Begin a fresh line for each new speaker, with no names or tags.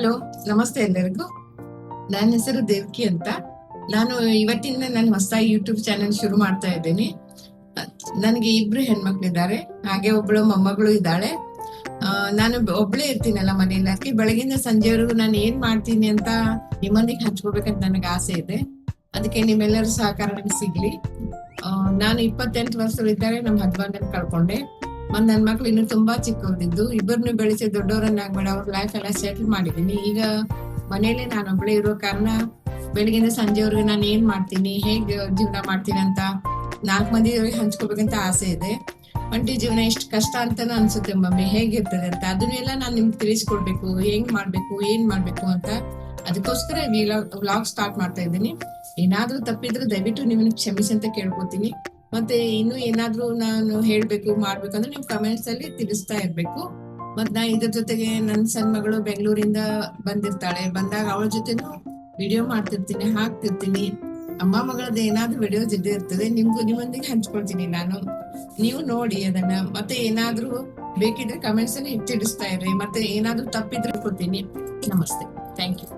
Hello, ನಮಸ್ತೆ ಎಲ್ಲರಿಗೂ. ನನ್ನ ಹೆಸರು ದೇವ್ಕಿ ಅಂತ. ನಾನು ಇವತ್ತಿಂದ ನನ್ನ ಹೊಸದಾಗಿ ಯೂಟ್ಯೂಬ್ ಚಾನೆಲ್ ಶುರು ಮಾಡ್ತಾ ಇದ್ದೀನಿ. ನನಗೆ 2 ಹೆಣ್ಮಕ್ಳಿದ್ದಾರೆ, ಹಾಗೆ ಒಬ್ಳು ಮೊಮ್ಮಗಳು ಇದ್ದಾಳೆ. ನಾನು ಒಬ್ಳೇ ಇರ್ತೀನಲ್ಲ ಮನೆಯಲ್ಲಿ, ಅದಕ್ಕೆ ಬೆಳಗಿಂದ ಸಂಜೆವರೆಗೂ ನಾನು ಏನ್ ಮಾಡ್ತೀನಿ ಅಂತ ನಿಮ್ಮೊಂದಿಗೆ ಹಂಚ್ಕೋಬೇಕಂತ ನನಗೆ ಆಸೆ ಇದೆ. ಅದಕ್ಕೆ ನಿಮ್ಮೆಲ್ಲರೂ ಸಹಕಾರ ನನಗೆ ಸಿಗ್ಲಿ. ನಾನು 28 ವರ್ಷಗಳಿದ್ದಾರೆ, ನಮ್ಮ ಹಸ್ಬೆಂಡ್ ಕಳ್ಕೊಂಡೆ. ನನ್ನ ಮಕ್ಳು ಇನ್ನು ತುಂಬಾ ಚಿಕ್ಕವರಿದ್ದು, ಇಬ್ಬರನ್ನು ಬೆಳೆಸಿ ದೊಡ್ಡವರನ್ನಾಗ್ಬೇಡ, ಅವ್ರ ಲೈಫ್ ಎಲ್ಲ ಸೆಟಲ್ ಮಾಡಿದೀನಿ. ಈಗ ಮನೇಲಿ ನಾನು ಒಬ್ಳೆ ಇರೋ ಕಾರಣ ಬೆಳಗಿಂದ ಸಂಜೆವರೆಗೂ ನಾನು ಏನ್ ಮಾಡ್ತೀನಿ, ಹೇಗೆ ಜೀವನ ಮಾಡ್ತೀನಿ ಅಂತ 4 ಮಂದಿಯವರಿಗೆ ಹಂಚ್ಕೋಬೇಕಂತ ಆಸೆ ಇದೆ. ಒಂಟಿ ಜೀವನ ಎಷ್ಟು ಕಷ್ಟ ಅಂತಾನು ಅನ್ಸುತ್ತೆ ಮಮ್ಮಿ, ಹೇಗಿರ್ತದೆ ಅಂತ. ಅದನ್ನೆಲ್ಲ ನಾನು ನಿಮ್ಗೆ ತಿಳಿಸ್ಕೊಡ್ಬೇಕು, ಏನ್ ಮಾಡ್ಬೇಕು ಅಂತ. ಅದಕ್ಕೋಸ್ಕರ ವ್ಲಾಗ್ ಸ್ಟಾರ್ಟ್ ಮಾಡ್ತಾ ಇದ್ದೀನಿ. ಏನಾದ್ರೂ ತಪ್ಪಿದ್ರೆ ದಯವಿಟ್ಟು ನಿಮ್ಮನ್ನ ಕ್ಷಮಿಸಿ ಅಂತ ಕೇಳ್ಕೊತೀನಿ. ಮತ್ತೆ ಇನ್ನು ಏನಾದ್ರೂ ನಾನು ಹೇಳ್ಬೇಕು ಮಾಡ್ಬೇಕು ಅಂದ್ರೆ ನೀವು ಕಮೆಂಟ್ಸ್ ಅಲ್ಲಿ ತಿಳಿಸ್ತಾ ಇರ್ಬೇಕು. ಮತ್ ನಾ ಇದ್ರ ಜೊತೆಗೆ ನನ್ನ ಸಣ್ಣ ಮಗಳು ಬೆಂಗಳೂರಿಂದ ಬಂದಿರ್ತಾಳೆ. ಬಂದಾಗ ಅವಳ ಜೊತೆನೂ ವಿಡಿಯೋ ಮಾಡ್ತಿರ್ತೀನಿ, ಹಾಕ್ತಿರ್ತೀನಿ. ಅಮ್ಮ ಮಗಳದ್ದು ಏನಾದ್ರೂ ವಿಡಿಯೋಸ್ ಇರ್ತದೆ, ನಿಮ್ಮೊಂದಿಗೆ ಹಂಚ್ಕೊಳ್ತೀನಿ ನಾನು. ನೀವು ನೋಡಿ ಅದನ್ನ. ಮತ್ತೆ ಏನಾದ್ರೂ ಬೇಕಿದ್ರೆ ಕಮೆಂಟ್ಸ್ ಅಲ್ಲಿ ತಿಳಿಸ್ತಾ ಇರ್ರಿ. ಮತ್ತೆ ಏನಾದ್ರೂ ತಪ್ಪಿದ್ರೆ ಕೊಡ್ತೀನಿ. ನಮಸ್ತೆ, ಥ್ಯಾಂಕ್ ಯು.